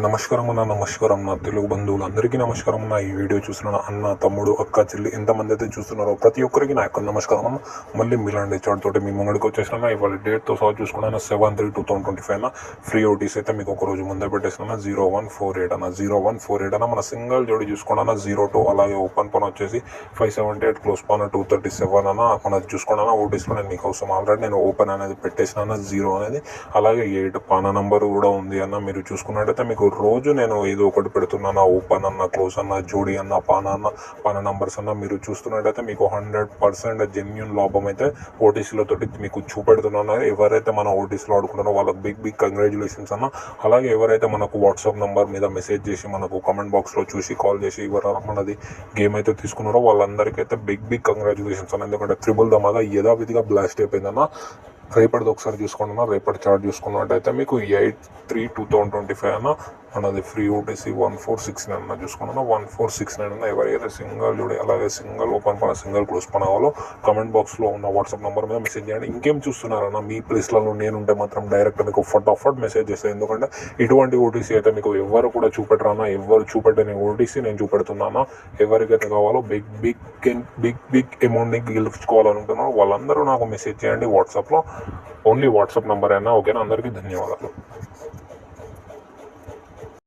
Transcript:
నమస్కారం నమస్కారం నా తెలుగు బంధువులందరికీ నమస్కారం. నా ఈ వీడియో చూసిన అన్న, తమ్ముడు, అక్క, చెల్లి ఎంతమంది అయితే చూస్తున్నారో ప్రతి ఒక్కరికి నా యొక్క నమస్కారం అన్న. మళ్ళీ మీలాంటి చాటుతోటి మీ ముంగడికి వచ్చేసిన ఇవాళ డేట్తో సహా చూసుకున్నాను 7/3/2025 ఫ్రీ ఓటీస్ అయితే మీకు ఒక రోజు ముందే పెట్టేసిన 0148 అన్న 0148 అన్న. మన సింగిల్ జోడి చూసుకున్నా 02 అలాగే ఓపెన్ పని వచ్చేసి 578 క్లోజ్ పని 237 అన్న. మనది చూసుకున్నా ఓటీస్లో నేను మీకోసం ఆల్రెడీ నేను ఓపెన్ అనేది పెట్టేసిన 0 అనేది, అలాగే 8 పాన నంబర్ కూడా ఉంది అన్న. మీరు చూసుకున్నట్టయితే మీకు రోజు నేను ఏదో ఒకటి పెడుతున్నాను, ఓపెన్ అన్న, క్లోజ్ అన్న, జోడి అన్న, పాన నంబర్స్ అన్న. మీరు చూస్తున్నట్టయితే మీకు 100% జెన్యూన్ లాభం అయితే ఓటీసీలతో మీకు చూపెడుతున్నాను. ఎవరైతే మన ఓటీసీలో ఆడుకుంటారో వాళ్ళకి బిగ్ కంగ్రాచులేషన్స్ అన్న. అలాగే ఎవరైతే మనకు వాట్సాప్ నెంబర్ మీద మెసేజ్ చేసి మనకు కామెంట్ బాక్స్లో చూసి కాల్ చేసి మనది గేమ్ అయితే తీసుకున్నారో వాళ్ళందరికీ అయితే బిగ్ కంగ్రాచులేషన్స్ అన్న. ఎందుకంటే త్రిబుల్ ధమాగా యథావిధిగా బ్లాస్ట్ అయిపోయిందన్న. రేపటిది ఒకసారి చూసుకున్నా, రేపటి చార్ట్ చూసుకున్నట్టయితే మీకు 8/3/2025 అన్న మనది ఫ్రీ ఓటీసీ 1469 అన్న. చూసుకున్నా 1469 అన్న. ఎవరైతే సింగల్ జోడి అలాగే సింగల్ ఓపెన్ పన సింగల్ క్లోజ్ పన కావాలో కామెంట్ బాక్స్లో ఉన్న వాట్సాప్ నెంబర్ మీద మెసేజ్ చేయండి. ఇంకేం చూస్తున్నారన్న, మీ ప్లేస్లలో నేనుంటే మాత్రం డైరెక్ట్ మీకు ఫటాఫట్ మెసేజ్ చేస్తాను. ఎందుకంటే ఇటువంటి ఓటీసీ అయితే మీకు ఎవరు కూడా చూపెట్టరానా, ఎవరు చూపెట్టని ఓటీసీ నేను చూపెడుతున్నాను. ఎవరికైతే కావాలో బిగ్ అమౌంట్ని గెలుచుకోవాలనుకుంటున్నారో వాళ్ళందరూ నాకు మెసేజ్ చేయండి వాట్సాప్లో. ఓన్లీ వాట్సాప్ నెంబర్ అయినా ఓకేనా. అందరికీ ధన్యవాదాలు.